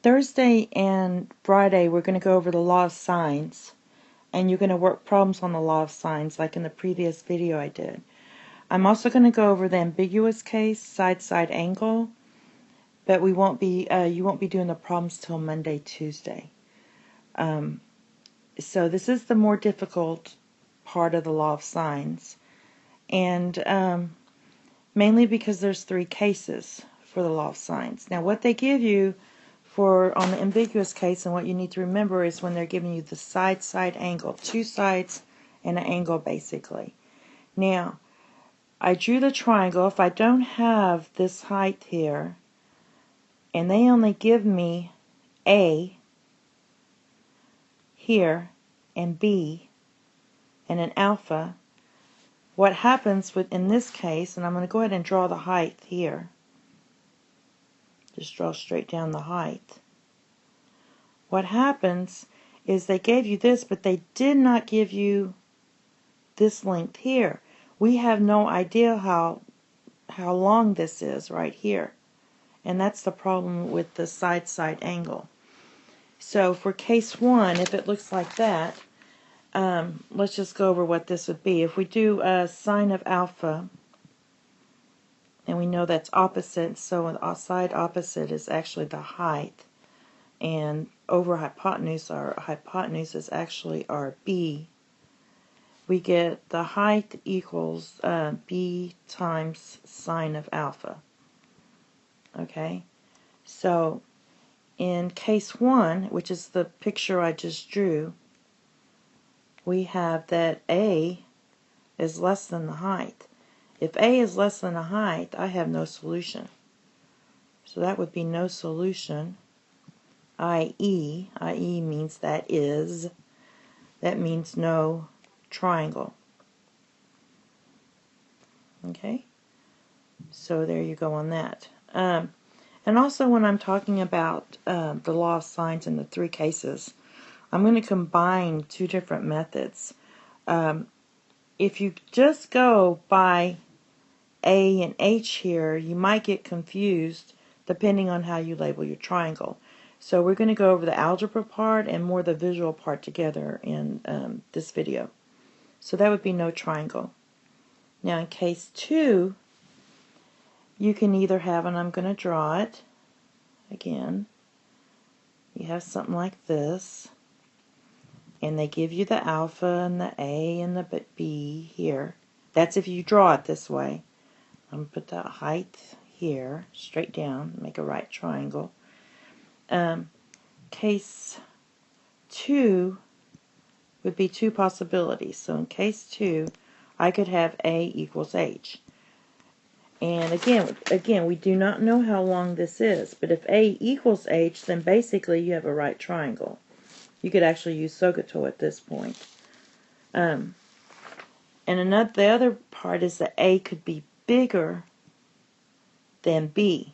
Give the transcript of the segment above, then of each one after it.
Thursday and Friday we're going to go over the law of sines, and you're going to work problems on the law of sines like in the previous video I did. I'm also going to go over the ambiguous case, side angle, but we won't be you won't be doing the problems till Monday, Tuesday. So this is the more difficult part of the law of sines, and mainly because there's 3 cases for the law of sines. Now what they give you for on the ambiguous case, and what you need to remember is when they're giving you the side angle, 2 sides and an angle basically. Now I drew the triangle. If I don't have this height here and they only give me A here and B and an alpha, what happens in this case, and I'm going to go ahead and draw the height here, just draw straight down the height. What happens is they gave you this, but they did not give you this length here. We have no idea how long this is right here, and that's the problem with the side angle. So for case 1, if it looks like that, let's just go over what this would be. If we do a sine of alpha, and we know that's opposite, so the side opposite is actually the height, and over hypotenuse, our hypotenuse is actually our B. We get the height equals B times sine of alpha. Okay, so in case 1, which is the picture I just drew, we have that A is less than the height. If A is less than the height, I have no solution. So that would be no solution, i.e. means that means no triangle. Okay, so there you go on that. And also when I'm talking about the law of sines in the 3 cases, I'm going to combine 2 different methods. If you just go by A and H here, you might get confused depending on how you label your triangle. So we're going to go over the algebra part and more the visual part together in this video. So that would be no triangle. Now in case 2, you can either have, and I'm going to draw it again, you have something like this, and they give you the alpha and the A and the B here. That's if you draw it this way. I'm going to put that height here, straight down, make a right triangle. Case 2 would be 2 possibilities. So in case 2, I could have A equals H. And again, we do not know how long this is, but if A equals H, then basically you have a right triangle. You could actually use SOHCAHTOA at this point. And the other part is that A could be bigger than B.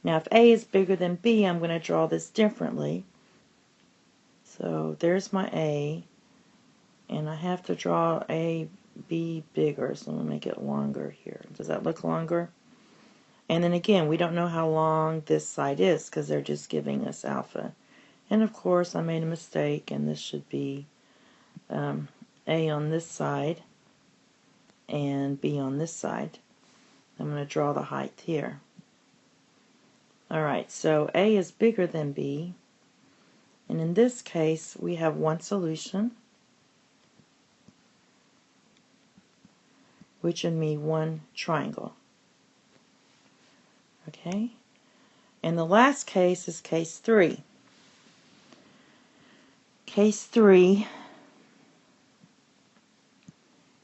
Now if A is bigger than B, I'm going to draw this differently. So there's my A, and I have to draw A, B bigger, so I'm going to make it longer here. Does that look longer? And then again, we don't know how long this side is because they're just giving us alpha. And of course I made a mistake, and this should be A on this side and B on this side. I'm going to draw the height here. Alright, so A is bigger than B, and in this case we have one solution, which would mean one triangle. Okay, and the last case is case 3. Case 3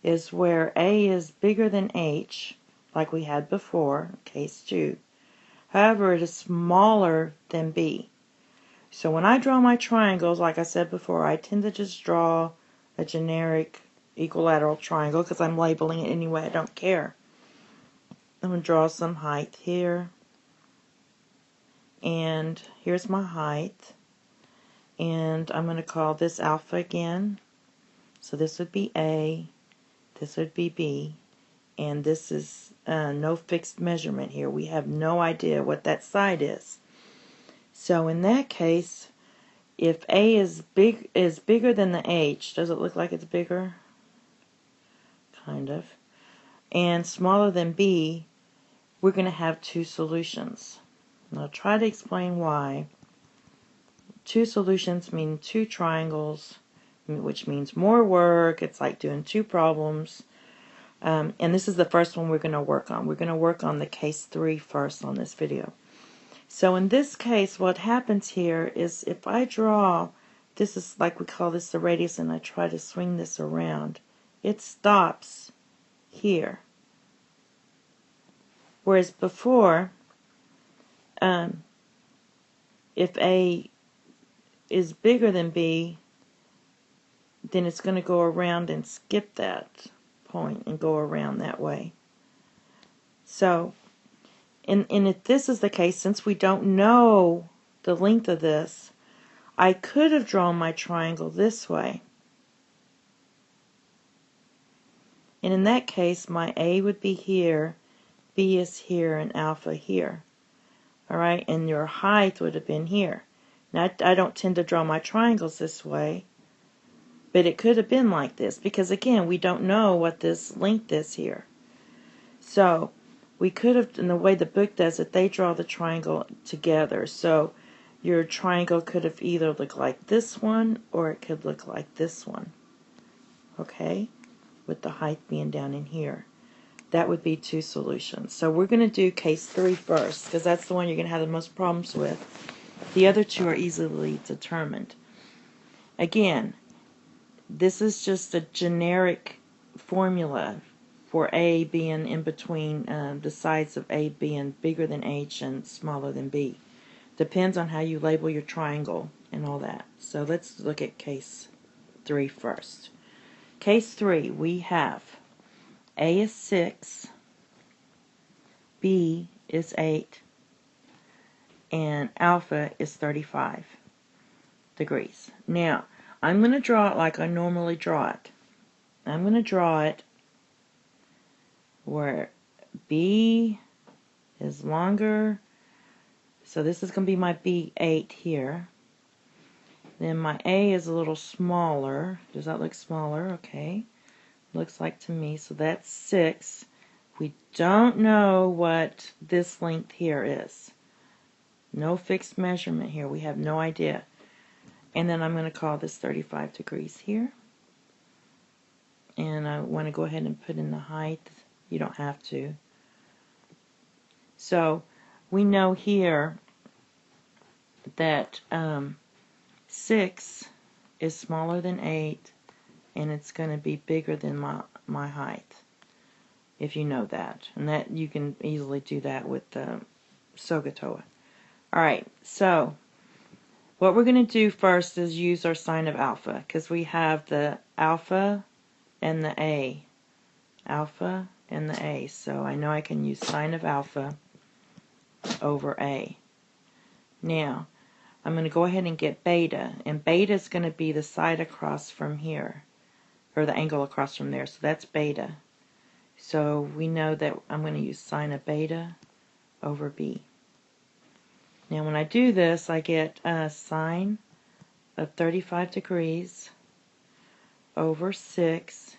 is where A is bigger than H, like we had before, case 2. However, it is smaller than B. So when I draw my triangles, like I said before, I tend to just draw a generic equilateral triangle because I'm labeling it anyway, I don't care. I'm going to draw some height here, and here's my height, and I'm going to call this alpha again. So this would be A, this would be B, and this is no fixed measurement here. We have no idea what that side is. So in that case, if A is bigger than the H, does it look like it's bigger? Kind of. And smaller than B, we're going to have two solutions. And I'll try to explain why. Two solutions mean two triangles, which means more work. It's like doing two problems. And this is the first one we're going to work on. We're going to work on the case 3 first on this video. So in this case, what happens here is if I draw, this is like we call this the radius, and I try to swing this around, it stops here. Whereas before, if A is bigger than B, then it's going to go around and skip that point and go around that way. So, and if this is the case, since we don't know the length of this, I could have drawn my triangle this way. And in that case, my A would be here, B is here, and alpha here. Alright, and your height would have been here. Now, I don't tend to draw my triangles this way, but it could have been like this, because again, we don't know what this length is here. So, we could have, in the way the book does it, they draw the triangle together. So, your triangle could have either looked like this one, or it could look like this one. Okay? With the height being down in here. That would be two solutions. So we're going to do case 3 first, because that's the one you're going to have the most problems with. The other two are easily determined. Again, this is just a generic formula for A being in between the sides of A being bigger than H and smaller than B. Depends on how you label your triangle and all that. So let's look at case 3 first. Case 3, we have A is 6, B is 8, and alpha is 35 degrees. Now, I'm going to draw it like I normally draw it. I'm going to draw it where B is longer, so this is going to be my B8 here. Then my A is a little smaller. Does that look smaller? Okay. Looks like to me. So that's 6. We don't know what this length here is. No fixed measurement here. We have no idea. And then I'm going to call this 35 degrees here. And I want to go ahead and put in the height. You don't have to. So we know here that 6 is smaller than 8, and it's going to be bigger than my height, if you know that. And that you can easily do that with SOHCAHTOA. Alright, so what we're going to do first is use our sign of alpha, because we have the alpha and the A. Alpha and the A. So I know I can use sign of alpha over A. Now, I'm going to go ahead and get beta, and beta is going to be the side across from here, or the angle across from there, so that's beta. So we know that I'm going to use sine of beta over B. Now when I do this, I get sine of 35 degrees over 6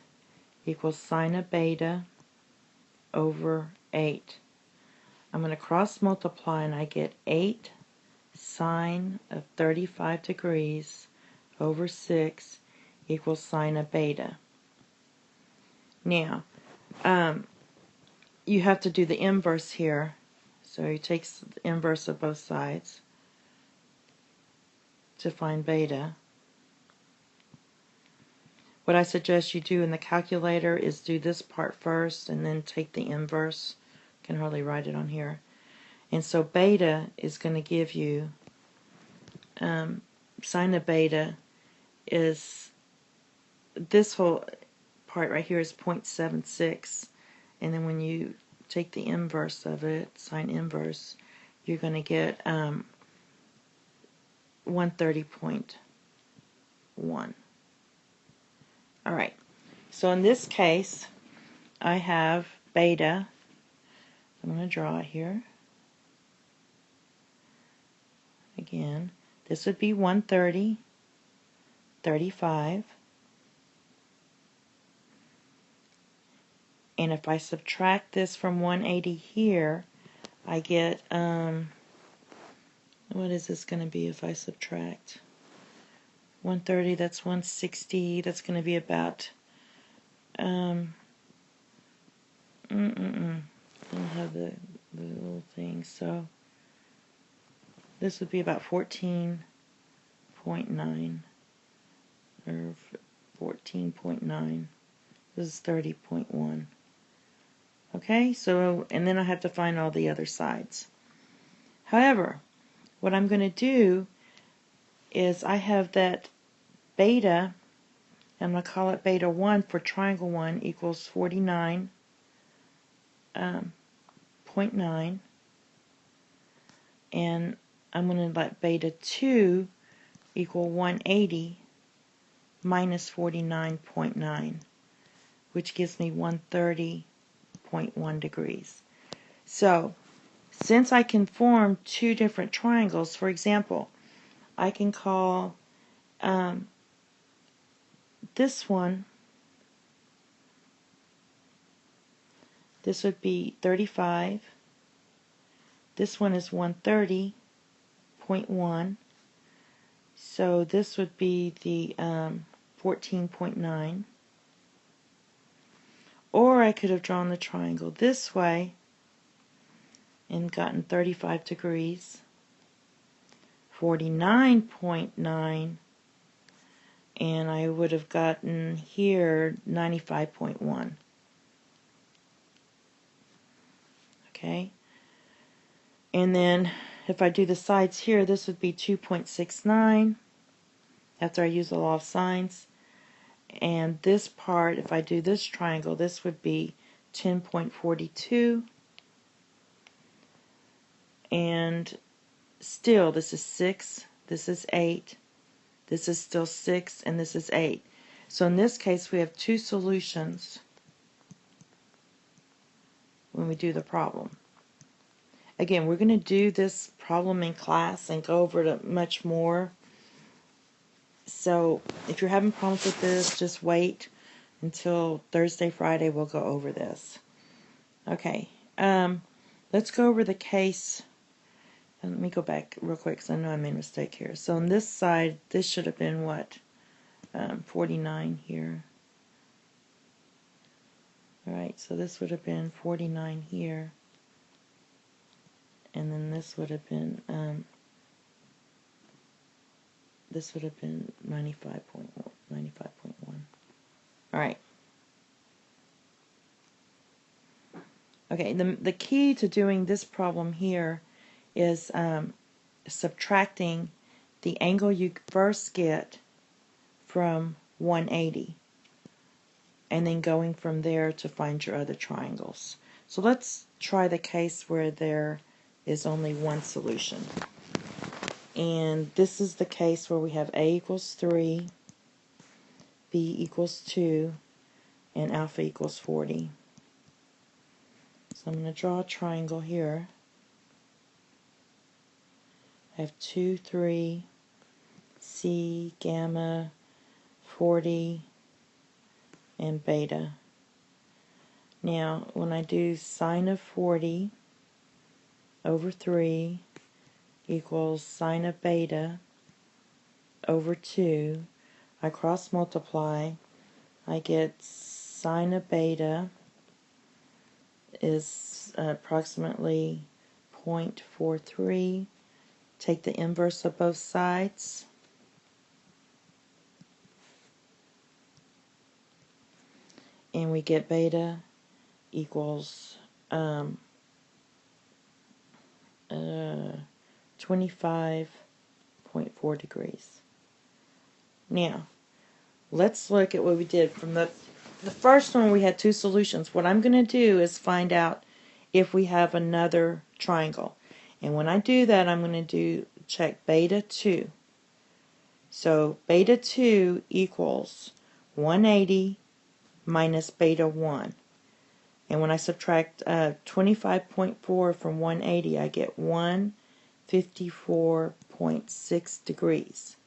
equals sine of beta over 8. I'm going to cross multiply, and I get 8 sine of 35 degrees over 6 equals sine of beta. Now, you have to do the inverse here. So you take the inverse of both sides to find beta. What I suggest you do in the calculator is do this part first and then take the inverse. Can hardly write it on here. And so beta is going to give you, sine of beta is, this whole part right here is 0.76. And then when you take the inverse of it, sine inverse, you're going to get 130.1. Alright, so in this case, I have beta. I'm going to draw it here. again. This would be 130, 35. And if I subtract this from 180 here, I get, what is this going to be if I subtract? 130, that's 160, that's going to be about, I don't have the little thing, so this would be about 14.9, or 14.9, this is 30.1. Okay, so, and then I have to find all the other sides. However, what I'm going to do is I have that beta, I'm going to call it beta 1 for triangle 1 equals 49.9, and I'm going to let beta 2 equal 180 minus 49.9, which gives me 130.1 degrees. So, since I can form two different triangles, for example, I can call this one, this would be 35, this one is 130.1, so this would be the 14.9, or I could have drawn the triangle this way and gotten 35 degrees, 49.9, and I would have gotten here 95.1. Okay, and then if I do the sides here, this would be 2.69 after I use the law of sines, and this part, if I do this triangle, this would be 10.42, and still this is 6, this is 8, this is still 6, and this is 8. So in this case we have two solutions when we do the problem. Again, we're going to do this problem in class and go over it much more. So if you're having problems with this, just wait until Thursday, Friday, we'll go over this. Okay, let's go over the case. And let me go back real quick because I know I made a mistake here. So on this side, this should have been what? 49 here. Alright, so this would have been 49 here. And then this would have been 95.1. Alright. Okay, the key to doing this problem here is subtracting the angle you first get from 180 and then going from there to find your other triangles. So let's try the case where there is only one solution. And this is the case where we have A equals 3, B equals 2, and alpha equals 40. So I'm going to draw a triangle here. I have 2, 3, C, gamma, 40, and beta. Now, when I do sine of 40 over 3 equals sine of beta over 2, I cross multiply, I get sine of beta is approximately 0.43. Take the inverse of both sides. And we get beta equals 25.4 degrees. Now, let's look at what we did from the first one. We had two solutions. What I'm going to do is find out if we have another triangle. And when I do that, I'm going to check beta 2. So beta 2 equals 180 minus beta 1. And when I subtract 25.4 from 180, I get 154.1. 27.6 degrees.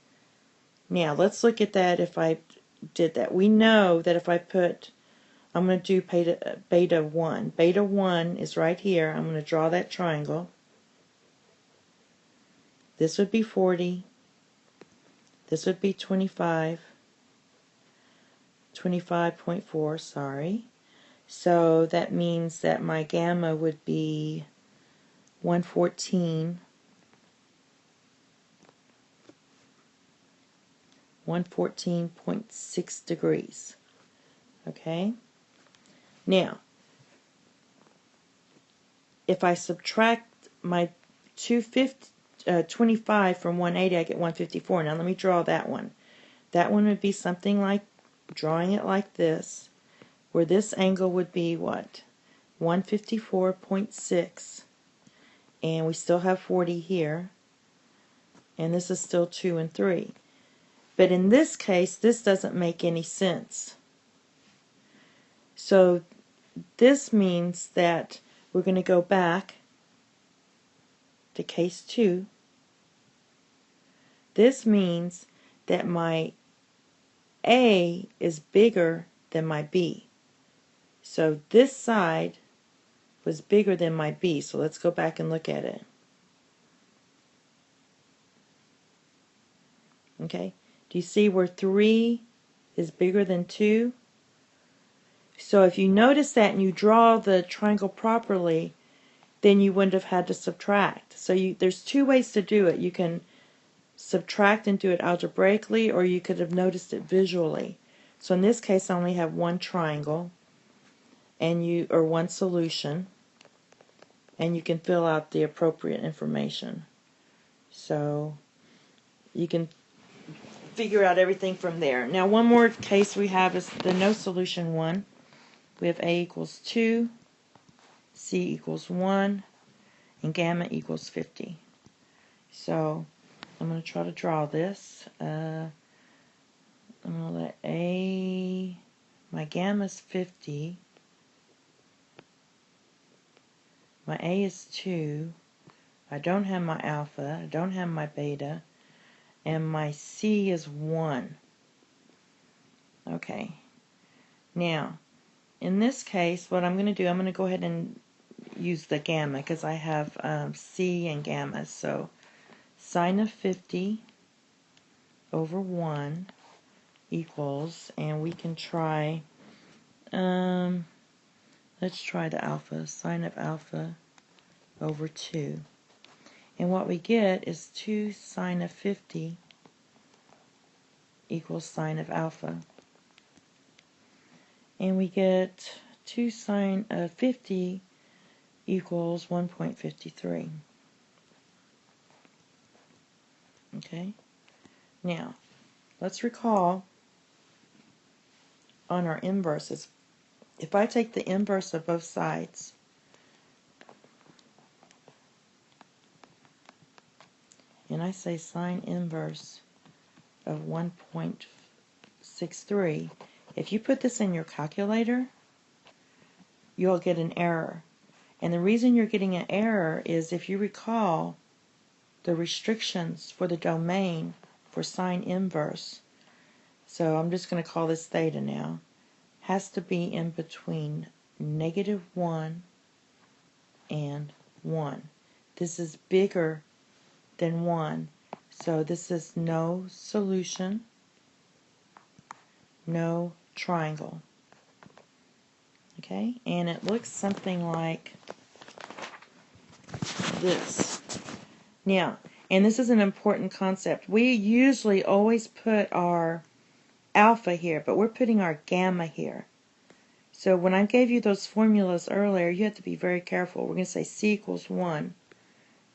Now let's look at that if I did that. We know that if I put, I'm going to do beta 1. Beta 1 is right here. I'm going to draw that triangle. This would be 40. This would be 25. 25.4, sorry. So that means that my gamma would be 114. 114.6 degrees. Okay? Now, if I subtract my 25 from 180, I get 154. Now let me draw that one. That one would be something like, drawing it like this, where this angle would be what? 154.6. And we still have 40 here. And this is still 2 and 3. But in this case, this doesn't make any sense. So this means that we're going to go back to case 2. This means that my A is bigger than my B. So this side was bigger than my B. So let's go back and look at it. Okay, do you see where 3 is bigger than 2? So if you notice that and you draw the triangle properly, then you wouldn't have had to subtract. So there's two ways to do it. You can subtract and do it algebraically, or you could have noticed it visually. So in this case, I only have one triangle, or one solution, and you can fill out the appropriate information. So you can figure out everything from there. Now one more case we have is the no solution one. We have A equals 2, C equals 1, and gamma equals 50. So I'm going to try to draw this. I'm going to let my gamma is 50. My A is 2. I don't have my alpha. I don't have my beta. And my C is 1. Okay. Now, in this case, what I'm going to do, I'm going to go ahead and use the gamma because I have C and gamma. So sine of 50 over 1 equals, and we can try, let's try the alpha, sine of alpha over 2. And what we get is 2 sine of 50 equals sine of alpha. And we get 2 sine of 50 equals 1.53. Okay? Now, let's recall on our inverses. If I take the inverse of both sides, and I say sine inverse of 1.63, if you put this in your calculator, you'll get an error. And the reason you're getting an error is, if you recall the restrictions for the domain for sine inverse, so I'm just going to call this theta now, has to be in between -1 and 1. This is bigger than 1, so this is no solution, no triangle. Okay, and it looks something like this. Now, and this is an important concept. We usually always put our alpha here, but we're putting our gamma here. So when I gave you those formulas earlier, you have to be very careful. We're going to say C equals 1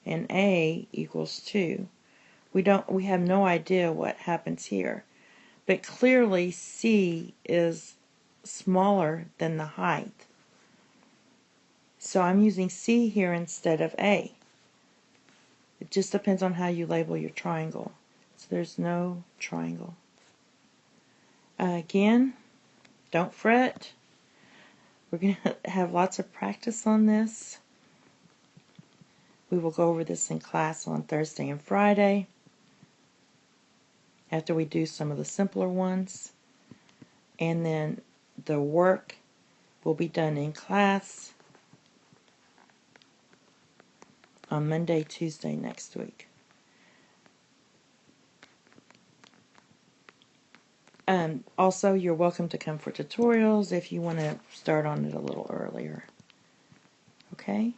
and A equals 2. We have no idea what happens here. But clearly C is smaller than the height. So I'm using C here instead of A. It just depends on how you label your triangle. So there's no triangle. Again, don't fret. We're going to have lots of practice on this. We will go over this in class on Thursday and Friday after we do some of the simpler ones. And then the work will be done in class on Monday, Tuesday next week. Also, you're welcome to come for tutorials if you want to start on it a little earlier. Okay?